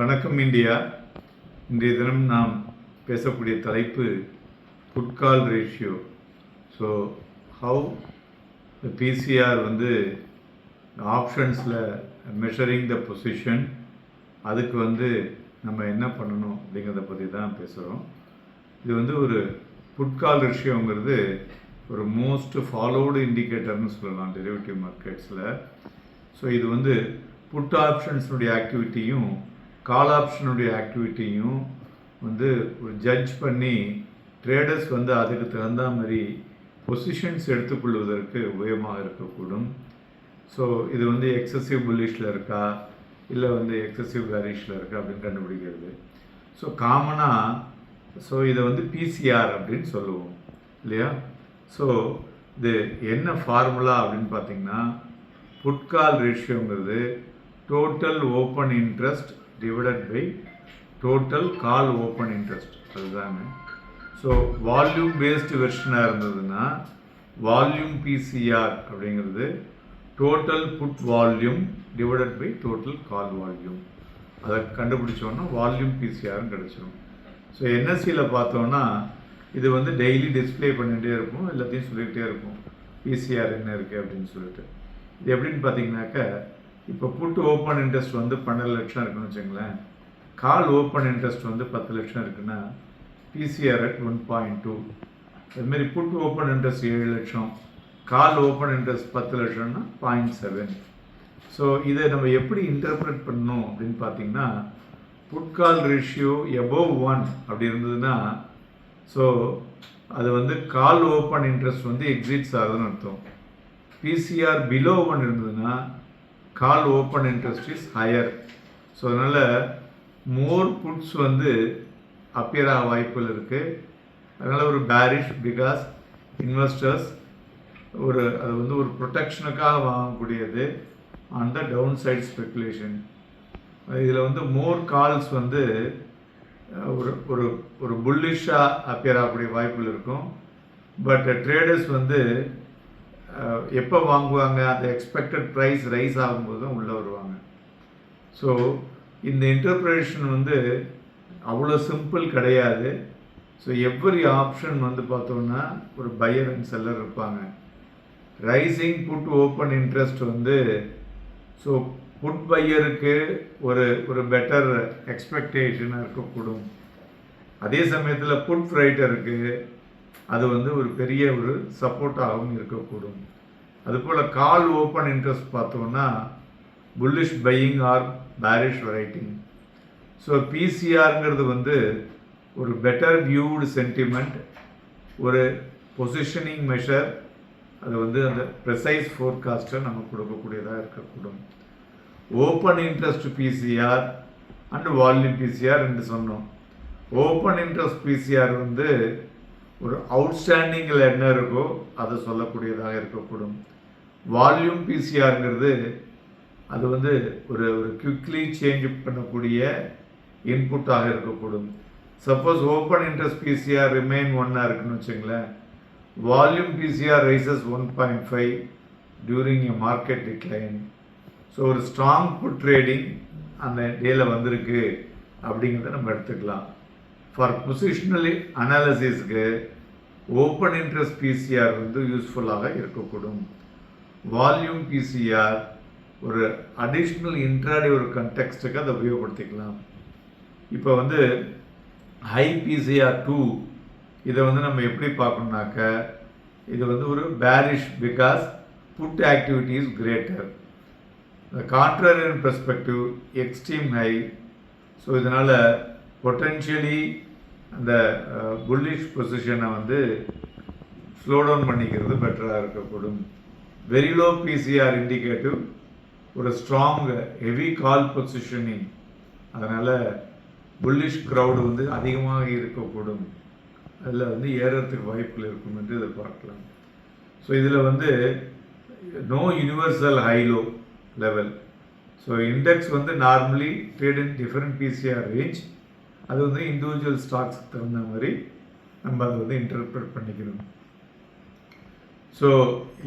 வணக்கம் இந்தியா. இன்றைய தினம் நாம் பேசக்கூடிய தலைப்பு put call ratio. So how PCR ஆப்ஷன்ஸில் மெஷரிங் த பொசிஷன், அதுக்கு நம்ம என்ன பண்ணணும் அப்படிங்கிறத பற்றி தான் பேசுகிறோம். இது ஒரு புட் கால் ரேஷியோங்கிறது ஒரு மோஸ்ட் ஃபாலோடு இண்டிகேட்டர்னு சொல்லலாம் டெரிவேட்டிவ் மார்க்கெட்ஸில். ஸோ இது புட் ஆப்ஷன்ஸுடைய ஆக்டிவிட்டியும் கால் ஆப்ஷனுடைய ஆக்டிவிட்டியும் ஒரு ஜட்ஜ் பண்ணி ட்ரேடர்ஸ் அதுக்கு தகுந்த மாதிரி பொசிஷன்ஸ் எடுத்துக்கொள்வதற்கு உபயோகமாக இருக்கக்கூடும். ஸோ இது எக்ஸசிவ் புல்லிஷில் இருக்கா இல்லை எக்ஸசிவ் பேரிஷில் இருக்கா அப்படின்னு கண்டுபிடிக்கிறது. ஸோ காமனாக இதை பிசிஆர் அப்படின்னு சொல்லுவோம் இல்லையா. ஸோ இது என்ன ஃபார்முலா அப்படின்னு பார்த்தீங்கன்னா, புட் கால் ரேஷியோங்கிறது total open interest divided by total call open interest, அதுதாங்க. ஸோ வால்யூம் பேஸ்டு வெர்ஷனாக இருந்ததுன்னா வால்யூம் பிசிஆர் அப்படிங்கிறது total put volume divided by total call volume. அதை கண்டுபிடிச்சோன்னா வால்யூம் பிசிஆர்னு கிடச்சிரும். ஸோ என்எஸ்சியில் பார்த்தோன்னா இது டெய்லி டிஸ்பிளே பண்ணிகிட்டே இருக்கும், எல்லாத்தையும் சொல்லிகிட்டே இருக்கும் பிசிஆர் என்ன இருக்குது அப்படின்னு சொல்லிட்டு. இது எப்படின்னு பார்த்தீங்கன்னாக்கா, இப்போ புட் ஓப்பன் இன்ட்ரெஸ்ட் 12 லட்சம் இருக்குன்னு வச்சுங்களேன், கால் ஓப்பன் இன்ட்ரெஸ்ட் 10 லட்சம் இருக்குன்னா பிசிஆர் அட் 1.2. அதுமாரி புட் ஓப்பன் இன்ட்ரெஸ்ட் 7 லட்சம், கால் ஓப்பன் இன்ட்ரெஸ்ட் 10 லட்சம்னா 0.7. ஸோ இதை நம்ம எப்படி இன்டர்பிரட் பண்ணணும் அப்படின்னு பார்த்தீங்கன்னா, புட் கால் ரேஷியோ எபோவ் 1 அப்படி இருந்ததுன்னா ஸோ அது கால் ஓப்பன் இன்ட்ரெஸ்ட் எக்ஸிட்ஸ் ஆகுதுன்னு அர்த்தம். பிசிஆர் பிலோ 1 இருந்ததுன்னா கால் open interest is higher. So அதனால் மோர் புட்ஸ் அப்பியர் ஆக வாய்ப்புகள் இருக்குது. அதனால் ஒரு பேரிஷ், பிகாஸ் இன்வெஸ்டர்ஸ் அது ஒரு ப்ரொடெக்ஷனுக்காக வாங்கக்கூடியது on the downside speculation. இதில் மோர் கால்ஸ் ஒரு ஒரு ஒரு புல்லிஷாக அப்பியர் ஆகக்கூடிய வாய்ப்புகள் இருக்கும். பட் ட்ரேடர்ஸ் எப்போ வாங்குவாங்க, அந்த எக்ஸ்பெக்டட் ப்ரைஸ் ரைஸ் ஆகும்போது தான் உள்ளே வருவாங்க. ஸோ இந்த இன்டர்பிரேஷன் அவ்வளோ சிம்பிள் கிடையாது. ஸோ எவ்ரி ஆப்ஷன் பார்த்தோன்னா ஒரு பையர் அண்ட் செல்லர் இருப்பாங்க. Rising put open interest so put பையருக்கு ஒரு பெட்டர் எக்ஸ்பெக்டேஷனாக இருக்கக்கூடும். அதே சமயத்தில் புட் ரைட்டருக்கு அது ஒரு பெரிய ஒரு சப்போர்ட்டாகவும் இருக்கக்கூடும். அதுபோல் கால் ஓப்பன் இன்ட்ரெஸ்ட் பார்த்தோன்னா bullish buying or bearish writing. So பிசிஆருங்கிறது ஒரு பெட்டர் வியூடு சென்டிமெண்ட், ஒரு பொசிஷனிங் மெஷர், அது அந்த ப்ரெசைஸ் ஃபோர்காஸ்ட்டை நம்ம கொடுக்கக்கூடியதாக இருக்கக்கூடும். Open interest PCR and volume PCR என்று சொன்னோம். ஓப்பன் இன்ட்ரெஸ்ட் பிசிஆர் ஒரு அவுட்ஸ்டாண்டிங்கில் என்ன இருக்கோ அதை சொல்லக்கூடியதாக இருக்கக்கூடும். வால்யூம் பிசிஆருங்கிறது அது ஒரு ஒரு குவிக்லி சேஞ்ச் பண்ணக்கூடிய இன்புட்டாக இருக்கக்கூடும். Suppose open interest PCR remain 1 இருக்குன்னு வச்சுங்களேன், volume PCR rises 1.5 during a market decline. So ஒரு ஸ்ட்ராங் புட் ட்ரேடிங் அந்த டேயில் வந்திருக்கு அப்படிங்கிறத நம்ம எடுத்துக்கலாம். ஃபார் பொசிஷனல் அனாலிசிஸ்க்கு ஓப்பன் இன்ட்ரெஸ்ட் பிசிஆர் யூஸ்ஃபுல்லாக இருக்கக்கூடும். வால்யூம் பிசிஆர் ஒரு அடிஷ்னல் இன்ட்ராடே ஒரு கண்டெக்ஸ்ட்டுக்கு அதை உபயோகப்படுத்திக்கலாம். இப்போ ஹை பிசிஆர் 2 இதை நம்ம எப்படி பார்க்கணுன்னாக்க, இது ஒரு bearish, because put activity is greater. Contrarian perspective extreme high. So இதனால் பொட்டென்ஷியலி அந்த புல்லிஷ் பொசிஷனை ஸ்லோ டவுன் பண்ணிக்கிறது பெட்டராக இருக்கக்கூடும். வெரி லோ பிசிஆர் இண்டிகேட்டிவ் ஒரு ஸ்ட்ராங் ஹெவி கால் பொசிஷனிங், அதனால் புல்லிஷ் க்ரௌடு அதிகமாக இருக்கக்கூடும். அதில் ஏறத்துக்கு வாய்ப்புகள் இருக்கும் என்று எதிர்பார்க்கலாம். ஸோ இதில் no universal high low level. So index normally trade in different PCR range. அது இண்டிவிஜுவல் ஸ்டாக்ஸுக்கு தகுந்த மாதிரி நம்ம அதை இன்டர்பிரட் பண்ணிக்கணும். ஸோ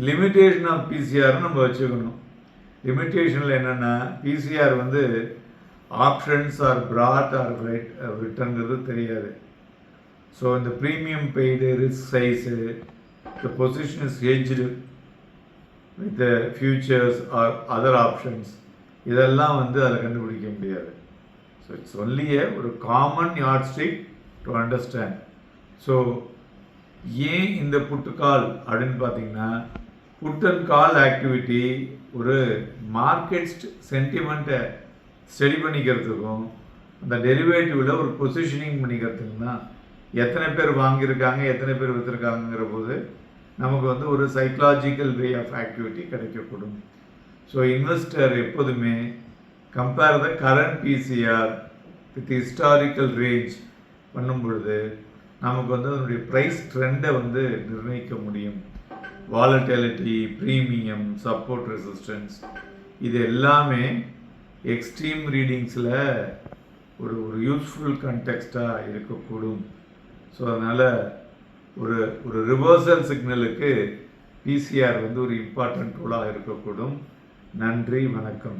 லிமிட்டேஷன் ஆஃப் பிசிஆர்னு நம்ம வச்சுக்கணும். லிமிட்டேஷனில் என்னென்னா, PCR options are brought or ரிட்டர்ங்கிறது தெரியாது. ஸோ இந்த premium paid, risk size, the position is hedged with the futures or other options, இதெல்லாம் வந்து அதில் கண்டுபிடிக்க முடியாது. ஸோ இட்ஸ் ஒன்லி ஒரு common yardstick to understand. So ஏன் இந்த புட்டுக்கால் அப்படின்னு பார்த்தீங்கன்னா, புட் அண்ட் கால் ஆக்டிவிட்டி ஒரு மார்க்கெட் சென்டிமெண்ட்டை ஸ்டடி பண்ணிக்கிறதுக்கும் அந்த டெரிவேட்டிவில் ஒரு பொசிஷனிங் பண்ணிக்கிறதுக்கும் தான். எத்தனை பேர் வாங்கியிருக்காங்க, எத்தனை பேர் விற்றுருக்காங்கிற போது நமக்கு வந்து ஒரு சைக்கலாஜிக்கல் வே ஆஃப் ஆக்டிவிட்டி கிடைக்கக்கூடும். ஸோ இன்வெஸ்டர் எப்போதுமே compare the current PCR with historical range பண்ணும் பொழுது நமக்கு வந்து அதனுடைய ப்ரைஸ் ட்ரெண்டை வந்து நிர்ணயிக்க முடியும். வாலட்டிலிட்டி, ப்ரீமியம், சப்போர்ட், ரெசிஸ்டன்ஸ், இது எல்லாமே எக்ஸ்ட்ரீம் ரீடிங்ஸில் ஒரு யூஸ்ஃபுல் கண்டெக்ஸ்டாக இருக்கக்கூடும். ஸோ அதனால் ஒரு ரிவர்சல் சிக்னலுக்கு பிசிஆர் வந்து ஒரு இம்பார்ட்டன்ட் டூலாக இருக்கக்கூடும். நன்றி, வணக்கம்.